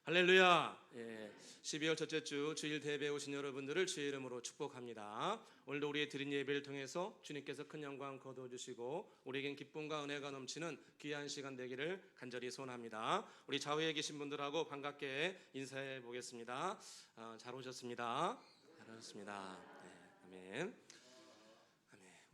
할렐루야. 12월 첫째 주 주일 대회에 오신 여러분들을 주의 이름으로 축복합니다. 오늘도 우리의 드린 예배를 통해서 주님께서 큰 영광 거두어주시고 우리에겐 기쁨과 은혜가 넘치는 귀한 시간 되기를 간절히 소원합니다. 우리 좌우에 계신 분들하고 반갑게 인사해 보겠습니다. 잘 오셨습니다. 잘 오셨습니다. 아멘.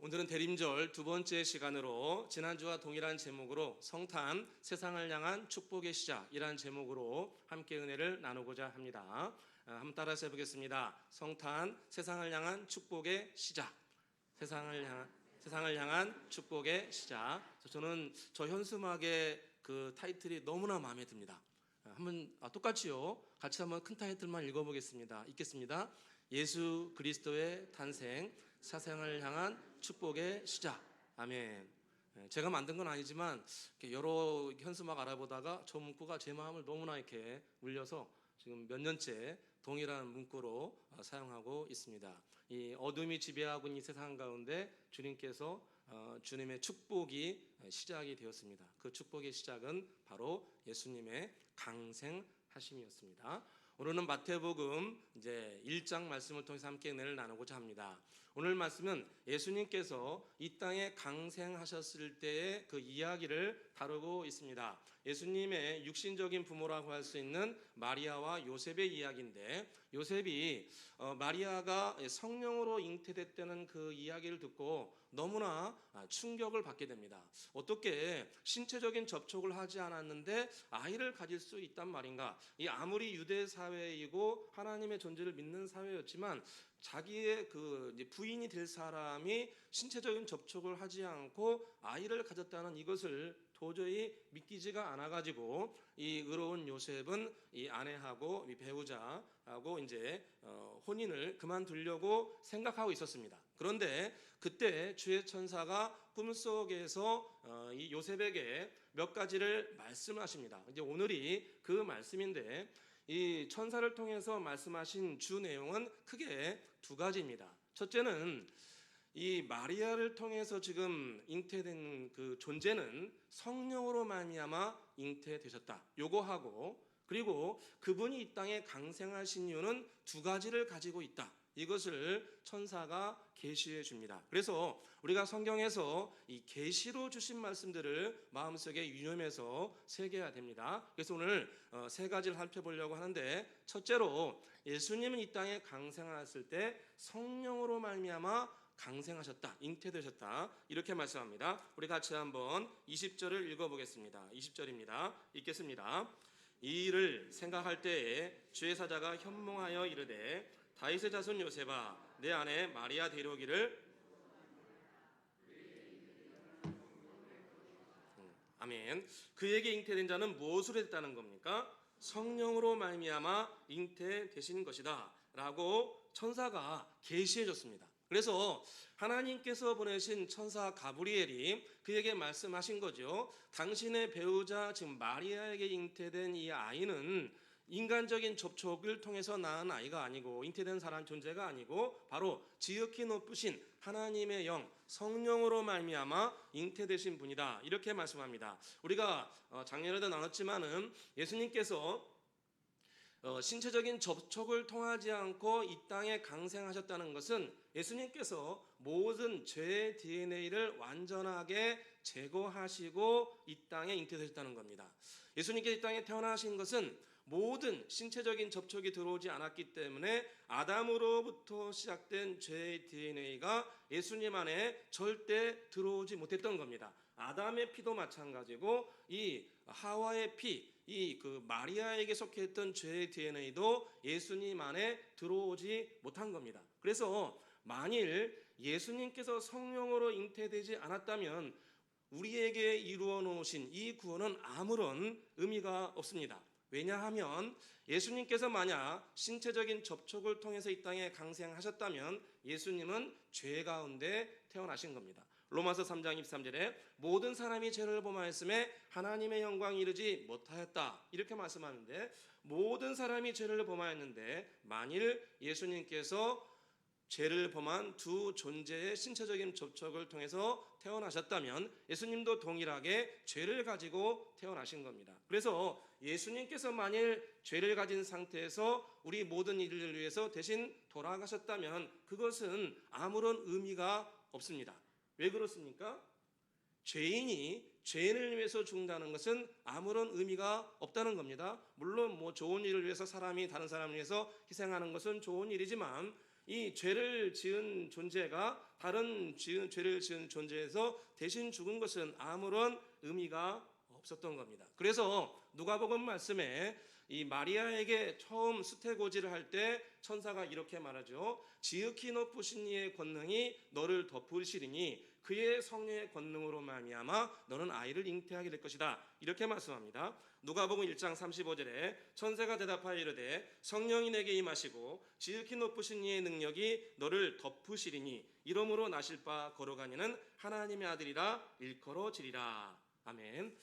오늘은 대림절 두 번째 시간으로 지난주와 동일한 제목으로 성탄 세상을 향한 축복의 시작이란 제목으로 함께 은혜를 나누고자 합니다. 한번 따라서 해보겠습니다. 성탄 세상을 향한 축복의 시작. 세상을 향한 축복의 시작. 저는 저 현수막의 그 타이틀이 너무나 마음에 듭니다. 한번 똑같이요. 같이 한번 큰 타이틀만 읽어보겠습니다. 읽겠습니다. 예수 그리스도의 탄생, 세상을 향한 축복의 시작. 아멘. 제가 만든 건 아니지만 여러 현수막 알아보다가 저 문구가 제 마음을 너무나 이렇게 울려서 지금 몇 년째 동일한 문구로 사용하고 있습니다. 이 어둠이 지배하고 있는 이 세상 가운데 주님께서 주님의 축복이 시작이 되었습니다. 그 축복의 시작은 바로 예수님의 강생하심이었습니다. 오늘은 마태복음 이제 1장 말씀을 통해서 함께 은혜를 나누고자 합니다. 오늘 말씀은 예수님께서 이 땅에 강생하셨을 때의 그 이야기를 다루고 있습니다. 예수님의 육신적인 부모라고 할 수 있는 마리아와 요셉의 이야기인데, 요셉이 마리아가 성령으로 잉태됐다는 그 이야기를 듣고 너무나 충격을 받게 됩니다. 어떻게 신체적인 접촉을 하지 않았는데 아이를 가질 수 있단 말인가? 이 아무리 유대 사회이고 하나님의 존재를 믿는 사회였지만 자기의 그 부인이 될 사람이 신체적인 접촉을 하지 않고 아이를 가졌다는 이것을 도저히 믿기지가 않아가지고 이 의로운 요셉은 이 아내하고 이 배우자하고 이제 혼인을 그만두려고 생각하고 있었습니다. 그런데 그때 주의 천사가 꿈속에서 이 요셉에게 몇 가지를 말씀하십니다. 이제 오늘이 그 말씀인데, 이 천사를 통해서 말씀하신 주 내용은 크게 두 가지입니다. 첫째는 이 마리아를 통해서 지금 잉태된 그 존재는 성령으로 말미암아 잉태되셨다. 요거하고, 그리고 그분이 이 땅에 강생하신 이유는 두 가지를 가지고 있다. 이것을 천사가 계시해 줍니다. 그래서 우리가 성경에서 이 계시로 주신 말씀들을 마음속에 유념해서 새겨야 됩니다. 그래서 오늘 세 가지를 살펴보려고 하는데, 첫째로 예수님은 이 땅에 강생하셨을 때 성령으로 말미암아 강생하셨다, 잉태되셨다, 이렇게 말씀합니다. 우리 같이 한번 20절을 읽어보겠습니다. 20절입니다. 읽겠습니다. 이 일을 생각할 때에 주의 사자가 현몽하여 이르되, 다윗의 자손 요셉아, 내 아내 마리아 데려오기를. 아멘. 그에게 잉태된 자는 무엇으로 됐다는 겁니까? 성령으로 말미암아 잉태되신 것이다 라고 천사가 계시해 줬습니다. 그래서 하나님께서 보내신 천사 가브리엘이 그에게 말씀하신 거죠. 당신의 배우자 지금 마리아에게 잉태된 이 아이는 인간적인 접촉을 통해서 낳은 아이가 아니고, 잉태된 사람 존재가 아니고 바로 지극히 높으신 하나님의 영 성령으로 말미암아 잉태되신 분이다, 이렇게 말씀합니다. 우리가 작년에도 나눴지만은 예수님께서 신체적인 접촉을 통하지 않고 이 땅에 강생하셨다는 것은 예수님께서 모든 죄의 DNA를 완전하게 제거하시고 이 땅에 잉태되셨다는 겁니다. 예수님께서 이 땅에 태어나신 것은 모든 신체적인 접촉이 들어오지 않았기 때문에 아담으로부터 시작된 죄의 DNA가 예수님 안에 절대 들어오지 못했던 겁니다. 아담의 피도 마찬가지고 이 하와의 피, 이 그 마리아에게 속했던 죄의 DNA도 예수님 안에 들어오지 못한 겁니다. 그래서 만일 예수님께서 성령으로 잉태되지 않았다면 우리에게 이루어 놓으신 이 구원은 아무런 의미가 없습니다. 왜냐하면 예수님께서 만약 신체적인 접촉을 통해서 이 땅에 강생하셨다면 예수님은 죄 가운데 태어나신 겁니다. 로마서 3장 23절에 모든 사람이 죄를 범하였음에 하나님의 영광이 이르지 못하였다, 이렇게 말씀하는데, 모든 사람이 죄를 범하였는데 만일 예수님께서 죄를 범한 두 존재의 신체적인 접촉을 통해서 태어나셨다면 예수님도 동일하게 죄를 가지고 태어나신 겁니다. 그래서 예수님께서 만일 죄를 가진 상태에서 우리 모든 일을 위해서 대신 돌아가셨다면 그것은 아무런 의미가 없습니다. 왜 그렇습니까? 죄인이 죄인을 위해서 죽는다는 것은 아무런 의미가 없다는 겁니다. 물론 뭐 좋은 일을 위해서 사람이 다른 사람을 위해서 희생하는 것은 좋은 일이지만 이 죄를 지은 존재가 다른 죄를 지은 존재에서 대신 죽은 것은 아무런 의미가 없었던 겁니다. 그래서 누가복음 말씀에 이 마리아에게 처음 수태고지를 할 때 천사가 이렇게 말하죠. 지극히 높으신 이의 권능이 너를 덮으시리니 그의 성령의 권능으로 말미암아 너는 아이를 잉태하게 될 것이다. 이렇게 말씀합니다. 누가복음 1장 35절에 천사가 대답하여 이르되 성령이 내게 임하시고 지극히 높으신 이의 능력이 너를 덮으시리니 이러므로 나실 바 걸어가니는 하나님의 아들이라 일컬어지리라. 아멘.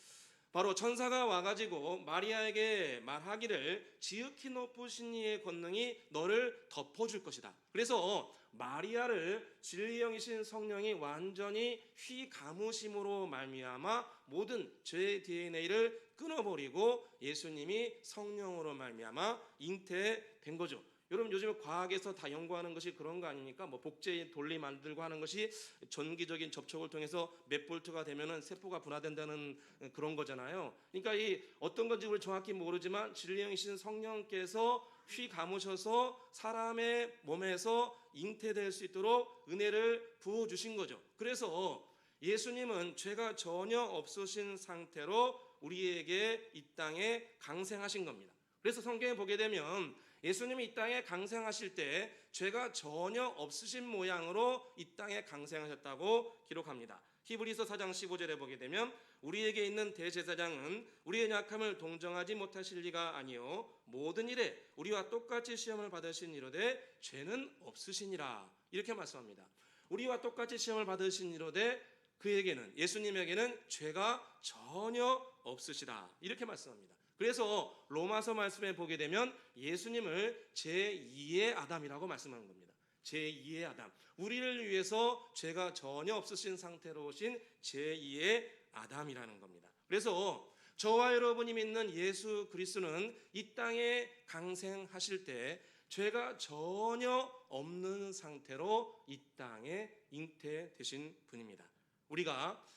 바로 천사가 와가지고 마리아에게 말하기를 지극히 높으신 이의 권능이 너를 덮어줄 것이다. 그래서 마리아를 진리의 영이신 성령이 완전히 휘감으심으로 말미암아 모든 죄의 DNA를 끊어버리고 예수님이 성령으로 말미암아 잉태된 거죠. 여러분 요즘 과학에서 다 연구하는 것이 그런 거 아닙니까? 뭐 복제 돌리 만들고 하는 것이 전기적인 접촉을 통해서 몇 볼트가 되면은 세포가 분화된다는 그런 거잖아요. 그러니까 이 어떤 건지 우리 정확히 모르지만 진리의 영이신 성령께서 휘 감으셔서 사람의 몸에서 잉태될 수 있도록 은혜를 부어 주신 거죠. 그래서 예수님은 죄가 전혀 없으신 상태로 우리에게 이 땅에 강생하신 겁니다. 그래서 성경에 보게 되면 예수님이 이 땅에 강생하실 때 죄가 전혀 없으신 모양으로 이 땅에 강생하셨다고 기록합니다. 히브리서 4장 15절에 보게 되면 우리에게 있는 대제사장은 우리의 약함을 동정하지 못하실 리가 아니요 모든 일에 우리와 똑같이 시험을 받으신 이로되 죄는 없으시니라. 이렇게 말씀합니다. 우리와 똑같이 시험을 받으신 이로되 그에게는 예수님에게는 죄가 전혀 없으시다. 이렇게 말씀합니다. 그래서 로마서 말씀에 보게 되면 예수님을 제2의 아담이라고 말씀하는 겁니다. 제2의 아담. 우리를 위해서 죄가 전혀 없으신 상태로 오신 제2의 아담이라는 겁니다. 그래서 저와 여러분이 믿는 예수 그리스도는 이 땅에 강생하실 때 죄가 전혀 없는 상태로 이 땅에 잉태되신 분입니다. 우리가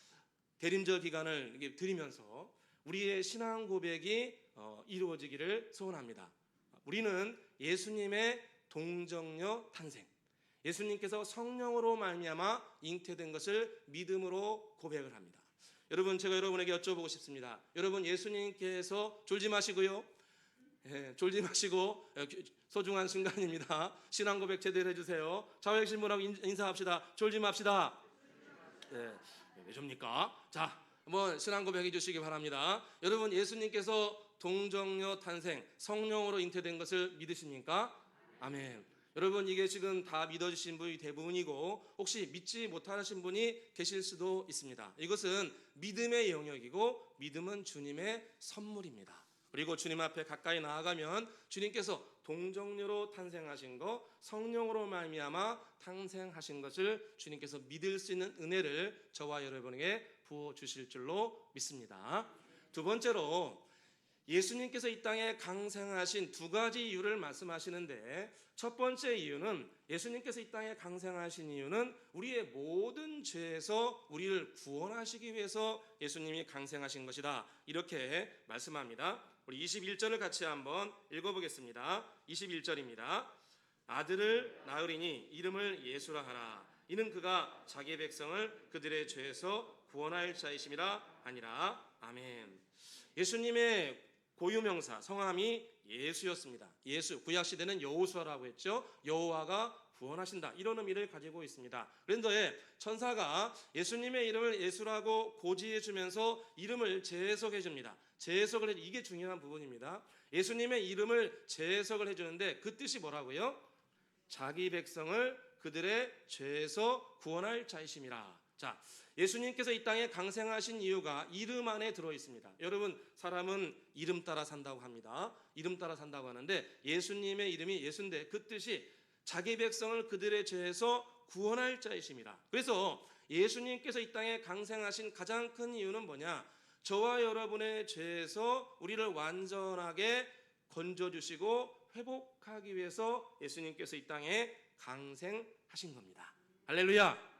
대림절 기간을 드리면서 우리의 신앙 고백이 이루어지기를 소원합니다. 우리는 예수님의 동정녀 탄생, 예수님께서 성령으로 말미암아 잉태된 것을 믿음으로 고백을 합니다. 여러분 제가 여러분에게 여쭤보고 싶습니다. 여러분 예수님께서 졸지 마시고요. 졸지 마시고 소중한 순간입니다. 신앙 고백 제대로 해주세요. 좌우에 계신 분하고 인사합시다. 졸지 맙시다. 왜 접니까? 자. 한번 신앙 고백해 주시기 바랍니다. 여러분 예수님께서 동정녀 탄생 성령으로 잉태된 것을 믿으십니까? 아멘. 여러분 이게 지금 다 믿어주신 분이 대부분이고 혹시 믿지 못하신 분이 계실 수도 있습니다. 이것은 믿음의 영역이고 믿음은 주님의 선물입니다. 그리고 주님 앞에 가까이 나아가면 주님께서 동정녀로 탄생하신 것, 성령으로 말미암아 탄생하신 것을 주님께서 믿을 수 있는 은혜를 저와 여러분에게 부어 주실 줄로 믿습니다. 두 번째로 예수님께서 이 땅에 강생하신 두 가지 이유를 말씀하시는데 첫 번째 이유는 예수님께서 이 땅에 강생하신 이유는 우리의 모든 죄에서 우리를 구원하시기 위해서 예수님이 강생하신 것이다. 이렇게 말씀합니다. 우리 21절을 같이 한번 읽어보겠습니다. 21절입니다. 아들을 낳으리니 이름을 예수라 하라. 이는 그가 자기 백성을 그들의 죄에서 구원할 자이심이라 하니라. 아멘. 예수님의 고유명사 성함이 예수였습니다. 예수, 구약시대는 여호수아라고 했죠. 여호와가 구원하신다 이런 의미를 가지고 있습니다. 그런데 천사가 예수님의 이름을 예수라고 고지해 주면서 이름을 재해석해 줍니다. 재해석을 해 이게 중요한 부분입니다. 예수님의 이름을 재해석을 해주는데 그 뜻이 뭐라고요? 자기 백성을 그들의 죄에서 구원할 자이심이라. 자, 예수님께서 이 땅에 강생하신 이유가 이름 안에 들어 있습니다. 여러분 사람은 이름 따라 산다고 합니다. 이름 따라 산다고 하는데 예수님의 이름이 예수인데 그 뜻이 자기 백성을 그들의 죄에서 구원할 자이심이라. 그래서 예수님께서 이 땅에 강생하신 가장 큰 이유는 뭐냐? 저와 여러분의 죄에서 우리를 완전하게 건져주시고 회복하기 위해서 예수님께서 이 땅에 강생하신 겁니다. 할렐루야.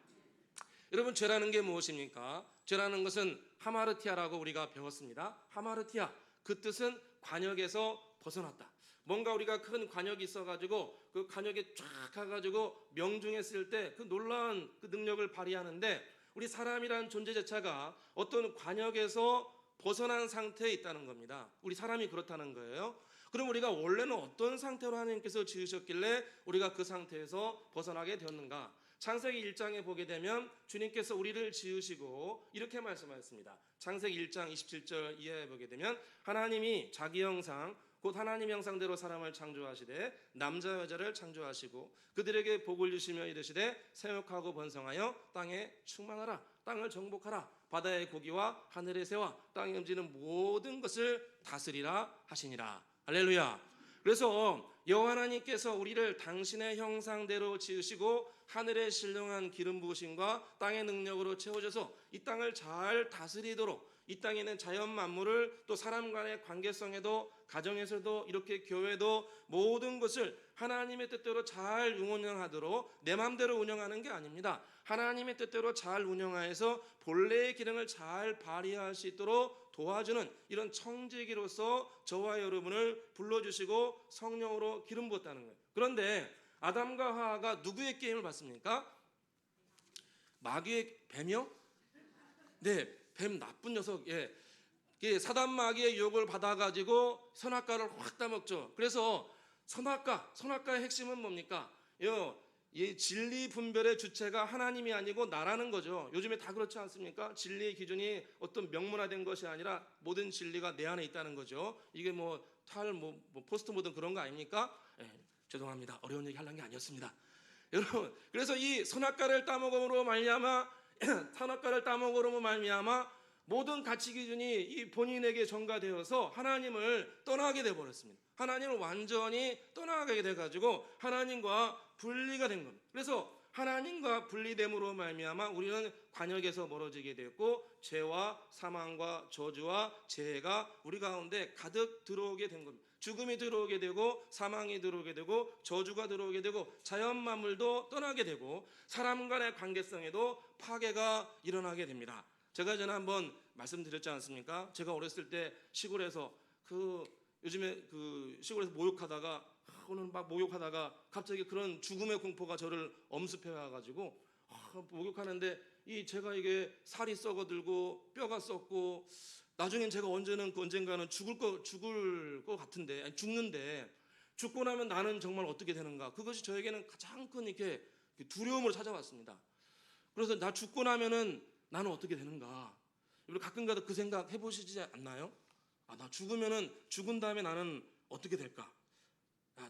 여러분, 죄라는 게 무엇입니까? 죄라는 것은 하마르티아라고 우리가 배웠습니다. 하마르티아, 그 뜻은 관역에서 벗어났다. 뭔가 우리가 큰 관역이 있어가지고 그 관역에 쫙 가가지고 명중했을 때 그 놀라운 그 능력을 발휘하는데, 우리 사람이란 존재 자체가 어떤 관역에서 벗어난 상태에 있다는 겁니다. 우리 사람이 그렇다는 거예요. 그럼 우리가 원래는 어떤 상태로 하나님께서 지으셨길래 우리가 그 상태에서 벗어나게 되었는가? 창세기 1장에 보게 되면 주님께서 우리를 지으시고 이렇게 말씀하셨습니다. 창세기 1장 27절 이하에 보게 되면 하나님이 자기 형상 곧 하나님 형상대로 사람을 창조하시되 남자 여자를 창조하시고 그들에게 복을 주시며 이르시되 생육하고 번성하여 땅에 충만하라. 땅을 정복하라. 바다의 고기와 하늘의 새와 땅에 움직이는 모든 것을 다스리라 하시니라. 할렐루야. 그래서 여호와 하나님께서 우리를 당신의 형상대로 지으시고 하늘의 신령한 기름 부으심과 땅의 능력으로 채워줘서 이 땅을 잘 다스리도록, 이 땅에 있는 자연 만물을 또 사람 간의 관계성에도 가정에서도 이렇게 교회도 모든 것을 하나님의 뜻대로 잘 운영하도록 내 마음대로 운영하는 게 아닙니다. 하나님의 뜻대로 잘 운영하여서 본래의 기능을 잘 발휘할 수 있도록 도와주는 이런 청지기로서 저와 여러분을 불러주시고 성령으로 기름 부었다는 거예요. 그런데 아담과 하와가 누구의 게임을 봤습니까? 마귀의 뱀이요? 네, 뱀 나쁜 녀석. 사단 마귀의 유혹을 받아가지고 선악과를 확 따먹죠. 그래서 선악과의 핵심은 뭡니까? 이 진리 분별의 주체가 하나님이 아니고 나라는 거죠. 요즘에 다 그렇지 않습니까? 진리의 기준이 어떤 명문화된 것이 아니라 모든 진리가 내 안에 있다는 거죠. 이게 포스트 모던 그런 거 아닙니까? 죄송합니다. 어려운 얘기 하려는 게 아니었습니다. 여러분, 그래서 이 선악과를 따먹음으로 말미암아 모든 가치 기준이 이 본인에게 전가되어서 하나님을 떠나게 돼 버렸습니다. 하나님을 완전히 떠나게 돼 가지고 하나님과 분리가 된 겁니다. 그래서 하나님과 분리됨으로 말미암아 우리는 관역에서 멀어지게 됐고 죄와 사망과 저주와 재해가 우리 가운데 가득 들어오게 된 겁니다. 죽음이 들어오게 되고 사망이 들어오게 되고 저주가 들어오게 되고 자연 만물도 떠나게 되고 사람 간의 관계성에도 파괴가 일어나게 됩니다. 제가 전에 한번 말씀드렸지 않습니까? 제가 어렸을 때 시골에서 요즘에 시골에서 목욕하다가 갑자기 그런 죽음의 공포가 저를 엄습해 와가지고 목욕하는데 제가 이게 살이 썩어들고 뼈가 썩고 나중엔 제가 언젠가는 죽을 것 같은데, 아니, 죽고 나면 나는 정말 어떻게 되는가? 그것이 저에게는 가장 큰 이렇게 두려움으로 찾아왔습니다. 그래서 나 죽고 나면은 나는 어떻게 되는가? 여러분 가끔가다 그 생각 해보시지 않나요? 나 죽은 다음에 나는 어떻게 될까?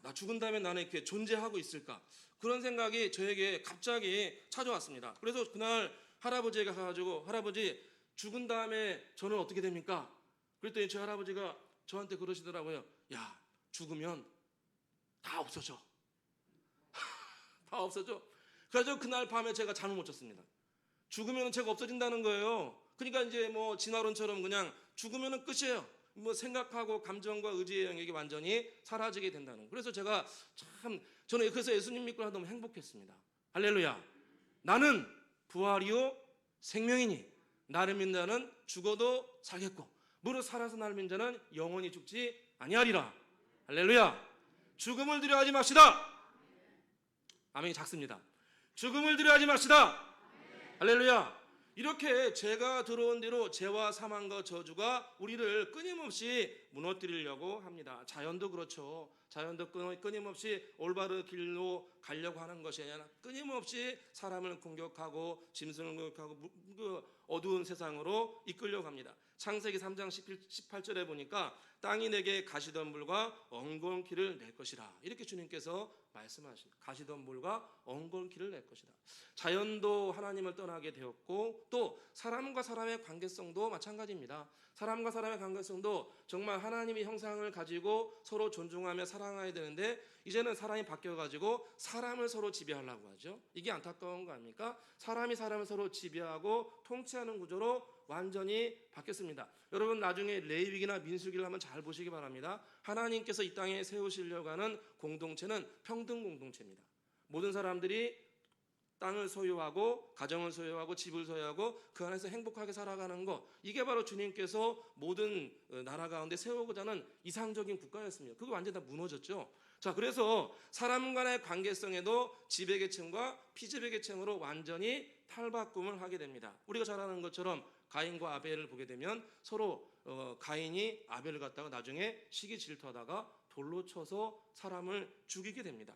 나 죽은 다음에 나는 이렇게 존재하고 있을까? 그런 생각이 저에게 갑자기 찾아왔습니다. 그래서 그날 할아버지가 가가지고, 할아버지, 죽은 다음에 저는 어떻게 됩니까? 그랬더니 제 할아버지가 저한테 그러시더라고요. 야, 죽으면 다 없어져. 다 없어져. 그래서 그날 밤에 제가 잠을 못 잤습니다. 죽으면 제가 없어진다는 거예요. 그러니까 이제 진화론처럼 그냥 죽으면 끝이에요. 생각하고 감정과 의지의 영역이 완전히 사라지게 된다는 거예요. 그래서 저는 그래서 예수님 믿고 너무 행복했습니다. 할렐루야. 나는 부활이요 생명이니 나를 믿는 자는 죽어도 살겠고 무릇 살아서 나를 믿는 자는 영원히 죽지 아니하리라. 할렐루야. 죽음을 두려워하지 맙시다. 아멘이 작습니다. 죽음을 두려워하지 맙시다. 할렐루야. 이렇게 죄가 들어온 대로 죄와 사망과 저주가 우리를 끊임없이 무너뜨리려고 합니다. 자연도 그렇죠. 자연도 끊임없이 올바른 길로 가려고 하는 것이 아니라 끊임없이 사람을 공격하고 짐승을 공격하고 어두운 세상으로 이끌려고 합니다. 창세기 3장 18절에 보니까 땅이 내게 가시덤불과 엉겅퀴를 낼 것이라. 이렇게 주님께서 말씀하십니다. 가시덤불과 엉겅퀴를 낼 것이다. 자연도 하나님을 떠나게 되었고 또 사람과 사람의 관계성도 마찬가지입니다. 사람과 사람의 관계성도 정말 하나님의 형상을 가지고 서로 존중하며 사랑해야 되는데 이제는 사람이 바뀌어가지고 사람을 서로 지배하려고 하죠. 이게 안타까운 거 아닙니까? 사람이 사람을 서로 지배하고 통치하는 구조로 완전히 바뀌었습니다. 여러분 나중에 레위기나 민수기를 한번 잘 보시기 바랍니다. 하나님께서 이 땅에 세우시려고 하는 공동체는 평등 공동체입니다. 모든 사람들이 땅을 소유하고 가정을 소유하고 집을 소유하고 그 안에서 행복하게 살아가는 것, 이게 바로 주님께서 모든 나라 가운데 세우고자 하는 이상적인 국가였습니다. 그거 완전히 다 무너졌죠. 자, 그래서 사람 간의 관계성에도 지배계층과 피지배계층으로 완전히 탈바꿈을 하게 됩니다. 우리가 잘 아는 것처럼 가인과 아벨을 보게 되면 서로 가인이 아벨을 갖다가 나중에 시기 질투하다가 돌로 쳐서 사람을 죽이게 됩니다.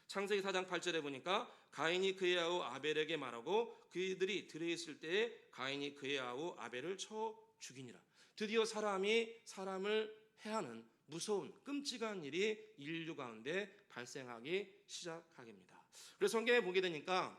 창세기 4장 8절에 보니까 가인이 그의 아우 아벨에게 말하고 그들이 들에 있을 때에 가인이 그의 아우 아벨을 쳐 죽이니라. 드디어 사람이 사람을 해하는 무서운 끔찍한 일이 인류 가운데 발생하기 시작하겠습니다. 그래서 성경에 보게 되니까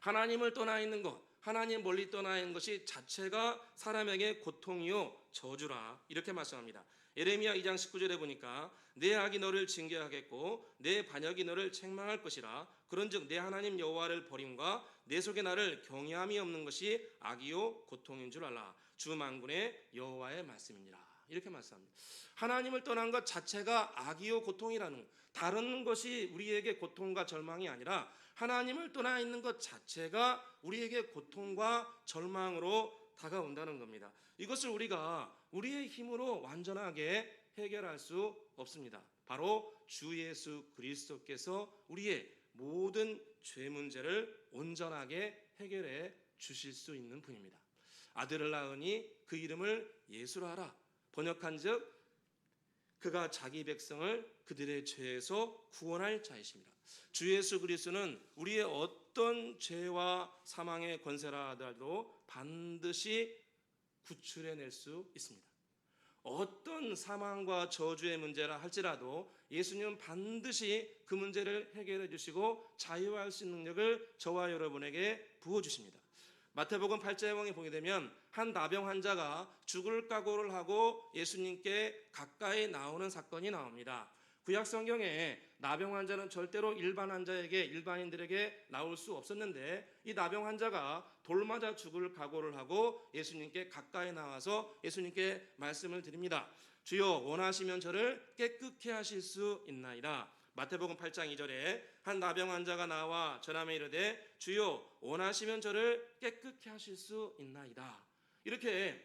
하나님을 떠나 있는 것, 하나님 멀리 떠나 있는 것이 자체가 사람에게 고통이요 저주라, 이렇게 말씀합니다. 예레미야 2장 19절에 보니까 내 악이 너를 징계하겠고 내 반역이 너를 책망할 것이라. 그런즉 내 하나님 여호와를 버림과 내 속에 나를 경외함이 없는 것이 악이요 고통인 줄 알라. 주 만군의 여호와의 말씀이니라. 이렇게 말씀합니다. 하나님을 떠난 것 자체가 악이요 고통이라는 것, 다른 것이 우리에게 고통과 절망이 아니라 하나님을 떠나 있는 것 자체가 우리에게 고통과 절망으로 다가온다는 겁니다. 이것을 우리가 우리의 힘으로 완전하게 해결할 수 없습니다. 바로 주 예수 그리스도께서 우리의 모든 죄 문제를 온전하게 해결해 주실 수 있는 분입니다. 아들을 낳으니 그 이름을 예수라 하라. 번역한즉 그가 자기 백성을 그들의 죄에서 구원할 자이십니다. 주 예수 그리스도는 우리의 어떤 죄와 사망의 권세라 하더라도 반드시 구출해낼 수 있습니다. 어떤 사망과 저주의 문제라 할지라도 예수님은 반드시 그 문제를 해결해 주시고 자유할 수 있는 능력을 저와 여러분에게 부어주십니다. 마태복음 8장에 보게 되면 한 나병 환자가 죽을 각오를 하고 예수님께 가까이 나오는 사건이 나옵니다. 구약 성경에 나병 환자는 절대로 일반인들에게 나올 수 없었는데 이 나병 환자가 돌 맞아 죽을 각오를 하고 예수님께 가까이 나와서 예수님께 말씀을 드립니다. 주여 원하시면 저를 깨끗게 하실 수 있나이다. 마태복음 8장 2절에 한 나병 환자가 나와 전하며 이르되 주여 원하시면 저를 깨끗게 하실 수 있나이다. 이렇게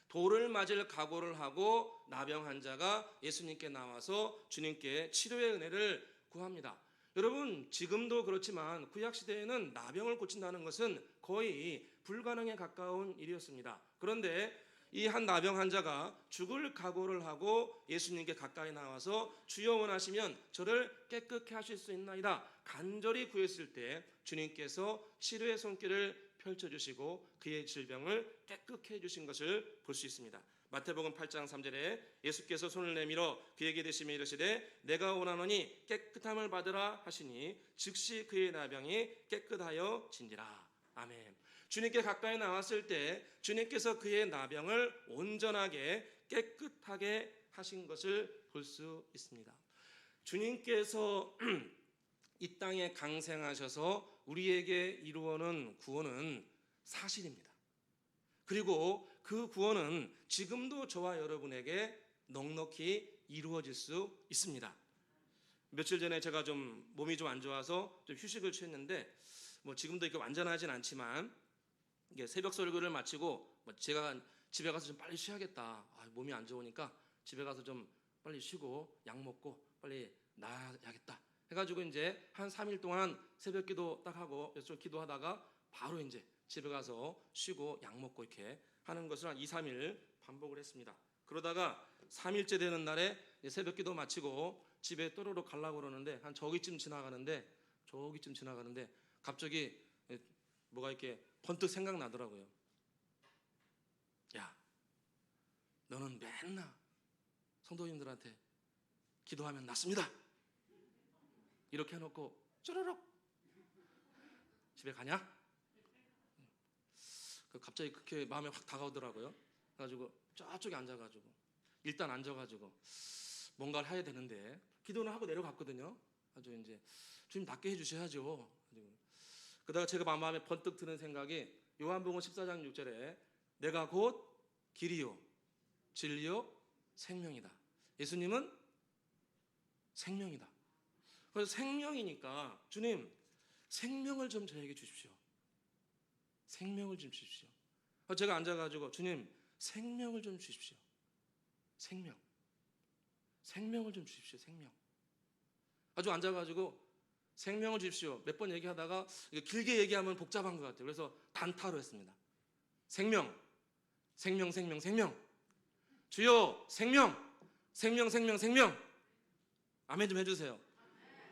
돌을 맞을 각오를 하고 나병 환자가 예수님께 나와서 주님께 치료의 은혜를 구합니다. 여러분 지금도 그렇지만 구약시대에는 나병을 고친다는 것은 거의 불가능에 가까운 일이었습니다. 그런데 이 한 나병 환자가 죽을 각오를 하고 예수님께 가까이 나와서 주여 원하시면 저를 깨끗게 하실 수 있나이다 간절히 구했을 때 주님께서 치료의 손길을 펼쳐주시고 그의 질병을 깨끗게 해주신 것을 볼 수 있습니다. 마태복음 8장 3절에 예수께서 손을 내밀어 그에게 대시며 이르시되 내가 원하노니 깨끗함을 받으라 하시니 즉시 그의 나병이 깨끗하여 진지라. 아멘. 주님께 가까이 나왔을 때 주님께서 그의 나병을 온전하게 깨끗하게 하신 것을 볼 수 있습니다. 주님께서 이 땅에 강생하셔서 우리에게 이루어놓은 구원은 사실입니다. 그리고 그 구원은 지금도 저와 여러분에게 넉넉히 이루어질 수 있습니다. 며칠 전에 제가 좀 몸이 좀 안 좋아서 좀 휴식을 취했는데 지금도 이렇게 완전하진 않지만 이게 새벽 설교를 마치고 제가 집에 가서 좀 빨리 쉬어야겠다. 몸이 안 좋으니까 집에 가서 좀 빨리 쉬고 약 먹고 빨리 나아야겠다. 해가지고 이제 한 3일 동안 새벽 기도 딱 하고 좀 기도하다가 바로 이제 집에 가서 쉬고 약 먹고 이렇게 하는 것을 한 2, 3일 반복을 했습니다. 그러다가 3일째 되는 날에 새벽 기도 마치고 집에 또로로 가려고 그러는데 한 저기쯤 지나가는데 갑자기 뭐가 이렇게 번뜩 생각나더라고요. 야, 너는 맨날 성도님들한테 기도하면 낫습니다. 이렇게 해놓고 쭈르륵 집에 가냐? 갑자기 그렇게 마음에 확 다가오더라고요. 그래가지고 저쪽에 앉아가지고 일단 앉아가지고 뭔가를 해야 되는데 기도는 하고 내려갔거든요. 아주 이제 주님 낫게 해주셔야죠. 그러다가 제가 마음에 번뜩 드는 생각이 요한복음 14장 6절에 내가 곧 길이요 진리요 생명이다. 예수님은 생명이다. 그래서 생명이니까 주님 생명을 좀 저에게 주십시오. 생명을 좀 주십시오. 제가 앉아가지고 주님 생명을 좀 주십시오. 생명을 좀 주십시오. 생명. 아주 앉아가지고 생명을 주십시오. 몇 번 얘기하다가 길게 얘기하면 복잡한 것 같아요. 그래서 단타로 했습니다. 생명. 주여 생명. 아멘 좀 해주세요.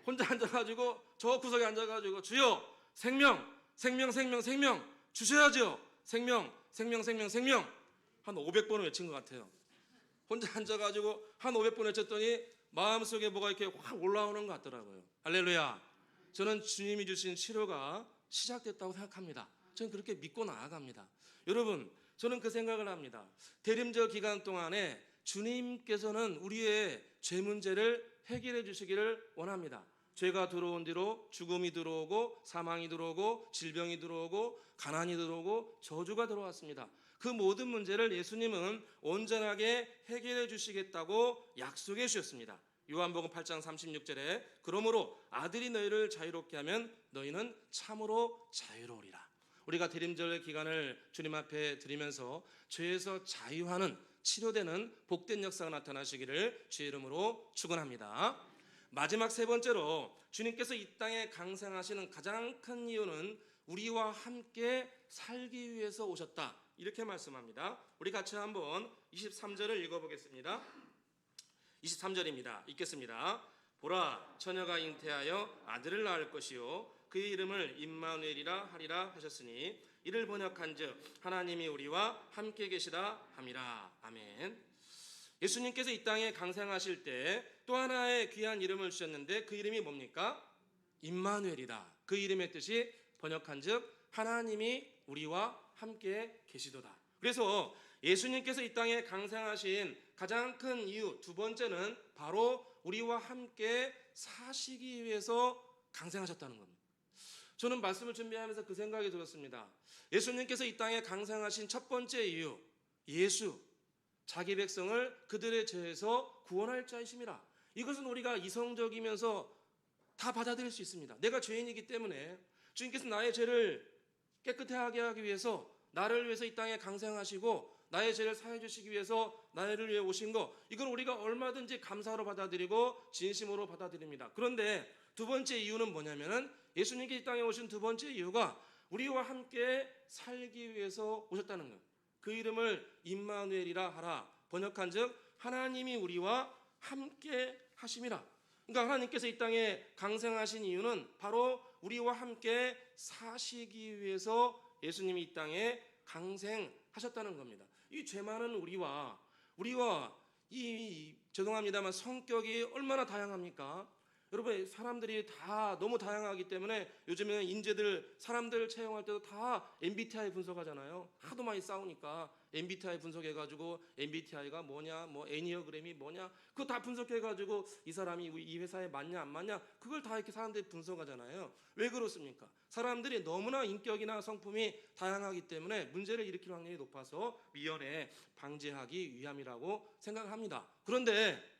혼자 앉아가지고 저 구석에 앉아가지고 주여 생명 주셔야죠. 생명 한 500번을 외친 것 같아요. 혼자 앉아가지고 한 500번 외쳤더니 마음속에 뭐가 이렇게 확 올라오는 것 같더라고요. 할렐루야. 저는 주님이 주신 치료가 시작됐다고 생각합니다. 저는 그렇게 믿고 나아갑니다. 여러분, 저는 그 생각을 합니다. 대림절 기간 동안에 주님께서는 우리의 죄 문제를 해결해 주시기를 원합니다. 죄가 들어온 뒤로 죽음이 들어오고 사망이 들어오고 질병이 들어오고 가난이 들어오고 저주가 들어왔습니다. 그 모든 문제를 예수님은 온전하게 해결해 주시겠다고 약속해 주셨습니다. 요한복음 8장 36절에 그러므로 아들이 너희를 자유롭게 하면 너희는 참으로 자유로우리라. 우리가 대림절의 기간을 주님 앞에 드리면서 죄에서 자유하는 치료되는 복된 역사가 나타나시기를 주의 이름으로 축원합니다. 마지막 세 번째로 주님께서 이 땅에 강생하시는 가장 큰 이유는 우리와 함께 살기 위해서 오셨다. 이렇게 말씀합니다. 우리 같이 한번 23절을 읽어보겠습니다. 23절입니다. 읽겠습니다. 보라 처녀가 잉태하여 아들을 낳을 것이요 그의 이름을 임마누엘이라 하리라 하셨으니 이를 번역한즉 하나님이 우리와 함께 계시다 함이라. 아멘. 예수님께서 이 땅에 강생하실 때 또 하나의 귀한 이름을 주셨는데 그 이름이 뭡니까? 임마누엘이다. 그 이름의 뜻이 번역한즉 하나님이 우리와 함께 계시도다. 그래서 예수님께서 이 땅에 강생하신 가장 큰 이유 두 번째는 바로 우리와 함께 사시기 위해서 강생하셨다는 겁니다. 저는 말씀을 준비하면서 그 생각이 들었습니다. 예수님께서 이 땅에 강생하신 첫 번째 이유, 예수 자기 백성을 그들의 죄에서 구원할 자이심이라. 이것은 우리가 이성적이면서 다 받아들일 수 있습니다. 내가 죄인이기 때문에 주님께서 나의 죄를 깨끗하게 하기 위해서 나를 위해서 이 땅에 강생하시고 나의 죄를 사해 주시기 위해서 나를 위해 오신 거, 이건 우리가 얼마든지 감사로 받아들이고 진심으로 받아들입니다. 그런데 두 번째 이유는 뭐냐면은 예수님께 이 땅에 오신 두 번째 이유가 우리와 함께 살기 위해서 오셨다는 거예요. 그 이름을 임마누엘이라 하라. 번역한즉 하나님이 우리와 함께 하심이라. 그러니까 하나님께서 이 땅에 강생하신 이유는 바로 우리와 함께 사시기 위해서 예수님이 이 땅에 강생하셨다는 겁니다. 이 죄 많은 우리와 이 죄송합니다만 성격이 얼마나 다양합니까? 여러분, 사람들이 다 너무 다양하기 때문에 요즘에는 인재들 사람들 채용할 때도 다 MBTI 분석하잖아요. 하도 많이 싸우니까 MBTI 분석해가지고 MBTI가 뭐냐, 뭐 애니어그램이 뭐냐, 그거 다 분석해가지고 이 사람이 이 회사에 맞냐 안 맞냐, 그걸 다 이렇게 사람들이 분석하잖아요. 왜 그렇습니까? 사람들이 너무나 인격이나 성품이 다양하기 때문에 문제를 일으킬 확률이 높아서 미연에 방지하기 위함이라고 생각합니다. 그런데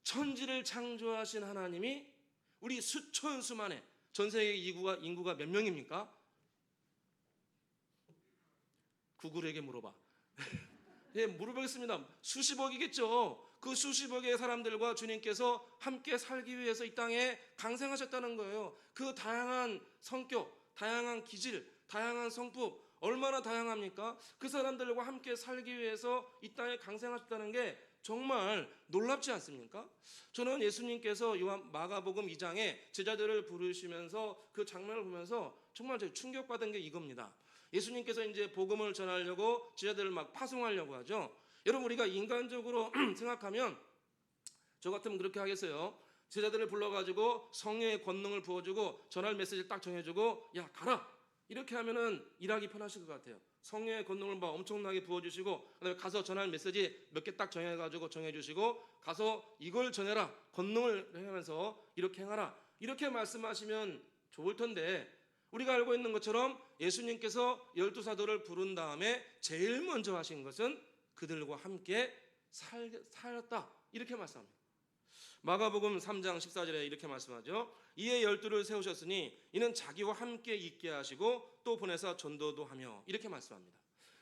천지를 창조하신 하나님이 우리 수천 수만의 전 세계 인구가 몇 명입니까? 구글에게 물어봐. 예, 물어보겠습니다. 수십억이겠죠. 그 수십억의 사람들과 주님께서 함께 살기 위해서 이 땅에 강생하셨다는 거예요. 그 다양한 성격, 다양한 기질, 다양한 성품, 얼마나 다양합니까? 그 사람들과 함께 살기 위해서 이 땅에 강생하셨다는 게 정말 놀랍지 않습니까? 저는 예수님께서 마가복음 2장에 제자들을 부르시면서 그 장면을 보면서 정말 충격받은 게 이겁니다. 예수님께서 이제 복음을 전하려고 제자들을 막 파송하려고 하죠. 여러분, 우리가 인간적으로 생각하면 저 같으면 그렇게 하겠어요. 제자들을 불러가지고 성령의 권능을 부어주고 전할 메시지를 딱 정해주고 야 가라, 이렇게 하면은 일하기 편하실 것 같아요. 성령의 권능을 막 엄청나게 부어주시고, 그다음에 가서 전할 메시지 몇 개 딱 정해가지고 정해주시고, 가서 이걸 전해라, 권능을 행하면서 이렇게 행하라, 이렇게 말씀하시면 좋을 텐데, 우리가 알고 있는 것처럼 예수님께서 12사도를 부른 다음에 제일 먼저 하신 것은 그들과 함께 살았다, 이렇게 말씀합니다. 마가복음 3장 14절에 이렇게 말씀하죠. 이에 12를 세우셨으니 이는 자기와 함께 있게 하시고 또 보내사 전도도 하며, 이렇게 말씀합니다.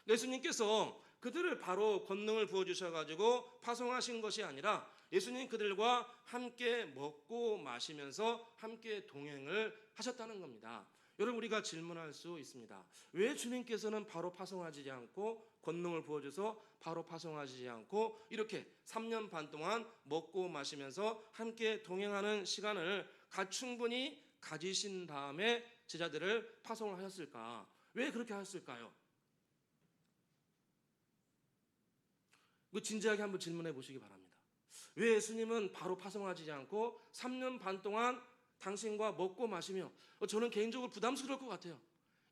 예수님께서 그들을 바로 권능을 부어주셔가지고 파송하신 것이 아니라, 예수님 그들과 함께 먹고 마시면서 함께 동행을 하셨다는 겁니다. 여러분, 우리가 질문할 수 있습니다. 왜 주님께서는 바로 파송하지 않고 권능을 부어줘서 바로 파송하지 않고 이렇게 3년 반 동안 먹고 마시면서 함께 동행하는 시간을 충분히 가지신 다음에 제자들을 파송을 하셨을까? 왜 그렇게 하셨을까요? 이거 진지하게 한번 질문해 보시기 바랍니다. 왜 예수님은 바로 파송하지 않고 3년 반 동안 당신과 먹고 마시며, 저는 개인적으로 부담스러울 것 같아요.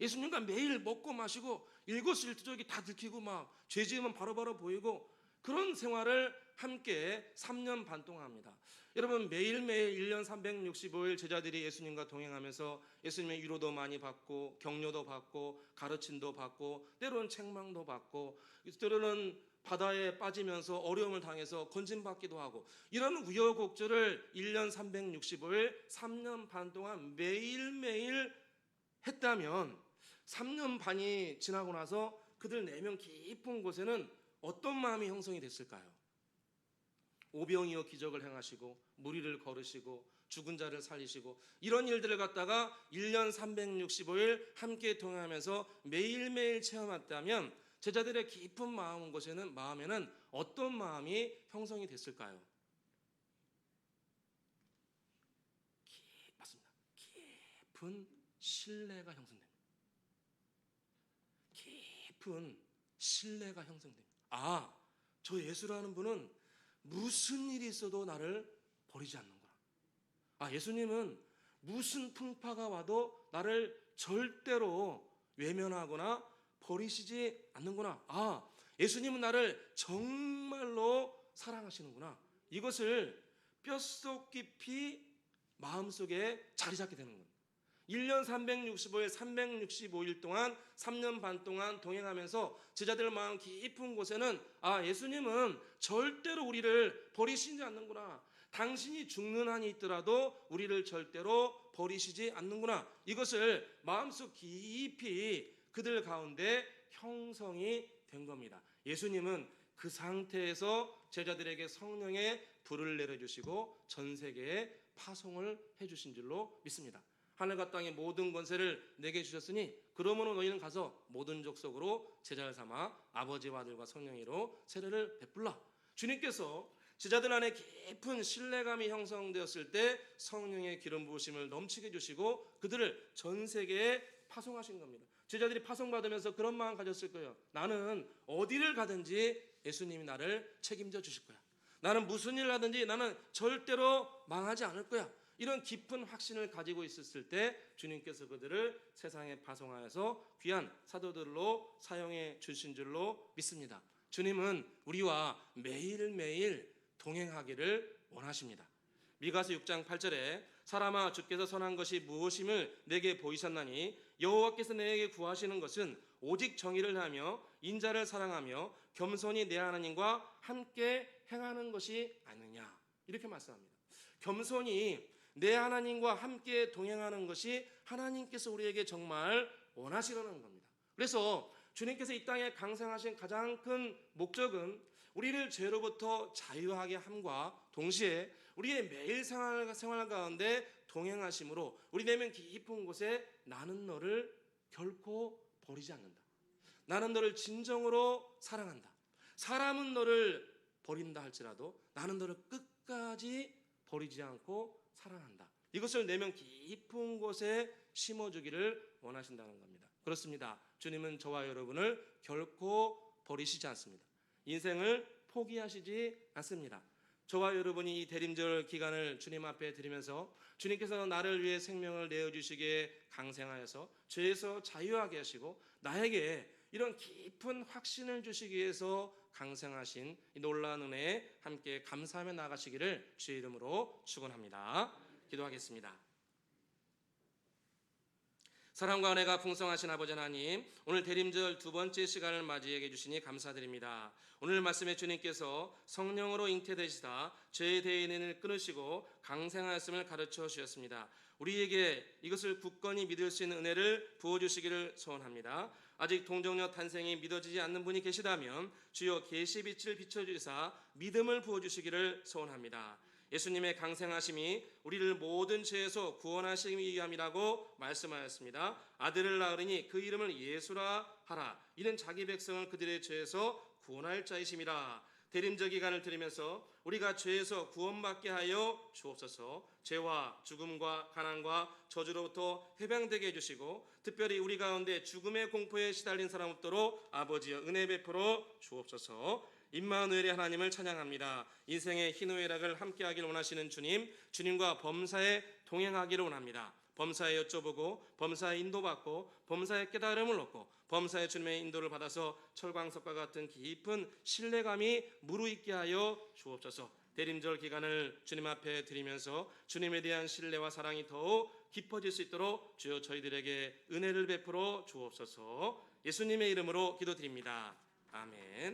예수님과 매일 먹고 마시고 일거수일투족이 다 들키고 막 죄지으면 바로바로 보이고, 그런 생활을 함께 3년 반 동안 합니다. 여러분, 매일매일 1년 365일 제자들이 예수님과 동행하면서 예수님의 위로도 많이 받고 격려도 받고 가르침도 받고 때로는 책망도 받고 때로는 바다에 빠지면서 어려움을 당해서 건진받기도 하고, 이런 우여곡절을 1년 365일 3년 반 동안 매일매일 했다면, 3년 반이 지나고 나서 그들 내면 깊은 곳에는 어떤 마음이 형성이 됐을까요? 오병이어 기적을 행하시고 무리를 걸으시고 죽은 자를 살리시고, 이런 일들을 갖다가 1년 365일 함께 동행하면서 매일매일 체험했다면, 제자들의 깊은 마음에는 어떤 마음이 형성이 됐을까요? 맞습니다. 깊은 신뢰가 형성됩니다. 깊은 신뢰가 형성됩니다. 아, 저 예수라는 분은 무슨 일이 있어도 나를 버리지 않는구나. 아, 예수님은 무슨 풍파가 와도 나를 절대로 외면하거나 버리시지 않는구나. 아, 예수님은 나를 정말로 사랑하시는구나. 이것을 뼛속 깊이 마음속에 자리 잡게 되는 겁니다. 1년 365일 365일 동안 3년 반 동안 동행하면서 제자들 마음 깊은 곳에는, 아, 예수님은 절대로 우리를 버리시지 않는구나. 당신이 죽는 한이 있더라도 우리를 절대로 버리시지 않는구나. 이것을 마음속 깊이 그들 가운데 형성이 된 겁니다. 예수님은 그 상태에서 제자들에게 성령의 불을 내려주시고 전 세계에 파송을 해주신 줄로 믿습니다. 하늘과 땅의 모든 권세를 내게 주셨으니 그러므로 너희는 가서 모든 족속으로 제자를 삼아 아버지와 아들과 성령으로 세례를 베풀라. 주님께서 제자들 안에 깊은 신뢰감이 형성되었을 때 성령의 기름 부으심을 넘치게 주시고 그들을 전 세계에 파송하신 겁니다. 제자들이 파송받으면서 그런 마음 가졌을 거예요. 나는 어디를 가든지 예수님이 나를 책임져 주실 거야. 나는 무슨 일을 하든지 나는 절대로 망하지 않을 거야. 이런 깊은 확신을 가지고 있었을 때 주님께서 그들을 세상에 파송하여서 귀한 사도들로 사용해 주신 줄로 믿습니다. 주님은 우리와 매일매일 동행하기를 원하십니다. 미가서 6장 8절에 사람아, 주께서 선한 것이 무엇임을 내게 보이셨나니 여호와께서 내게 구하시는 것은 오직 정의를 하며 인자를 사랑하며 겸손히 내 하나님과 함께 행하는 것이 아니냐, 이렇게 말씀합니다. 겸손히 내 하나님과 함께 동행하는 것이 하나님께서 우리에게 정말 원하시려는 겁니다. 그래서 주님께서 이 땅에 강생하신 가장 큰 목적은 우리를 죄로부터 자유하게 함과 동시에 우리의 매일 생활 가운데 동행하심으로 우리 내면 깊은 곳에 나는 너를 결코 버리지 않는다. 나는 너를 진정으로 사랑한다. 사람은 너를 버린다 할지라도 나는 너를 끝까지 버리지 않고 사랑한다. 이것을 내면 깊은 곳에 심어주기를 원하신다는 겁니다. 그렇습니다. 주님은 저와 여러분을 결코 버리시지 않습니다. 인생을 포기하시지 않습니다. 저와 여러분이 이 대림절 기간을 주님 앞에 드리면서 주님께서 나를 위해 생명을 내어주시기에 강생하여서 죄에서 자유하게 하시고 나에게 이런 깊은 확신을 주시기 위해서 강생하신 이 놀라운 은혜에 함께 감사하며 나아가시기를 주의 이름으로 축원합니다. 기도하겠습니다. 사랑과 은혜가 풍성하신 아버지 하나님, 오늘 대림절 두 번째 시간을 맞이하게 해주시니 감사드립니다. 오늘 말씀에 주님께서 성령으로 잉태되시다 죄의 대인을 끊으시고 강생하였음을 가르쳐 주셨습니다. 우리에게 이것을 굳건히 믿을 수 있는 은혜를 부어주시기를 소원합니다. 아직 동정녀 탄생이 믿어지지 않는 분이 계시다면 주여 계시빛을 비춰주사 믿음을 부어주시기를 소원합니다. 예수님의 강생하심이 우리를 모든 죄에서 구원하시기 위함이라고 말씀하였습니다. 아들을 낳으리니 그 이름을 예수라 하라. 이는 자기 백성을 그들의 죄에서 구원할 자이심이라. 대림절 기간을 들으면서 우리가 죄에서 구원받게 하여 주옵소서. 죄와 죽음과 가난과 저주로부터 해방되게 해주시고 특별히 우리 가운데 죽음의 공포에 시달린 사람 없도록 아버지여 은혜 베풀어 주옵소서. 임마누엘의 하나님을 찬양합니다. 인생의 희노애락을 함께하길 원하시는 주님, 주님과 범사에 동행하기를 원합니다. 범사에 여쭤보고 범사에 인도받고 범사에 깨달음을 얻고 범사에 주님의 인도를 받아서 철광석과 같은 깊은 신뢰감이 무르익게 하여 주옵소서. 대림절 기간을 주님 앞에 드리면서 주님에 대한 신뢰와 사랑이 더욱 깊어질 수 있도록 주여 저희들에게 은혜를 베풀어 주옵소서. 예수님의 이름으로 기도드립니다. 아멘.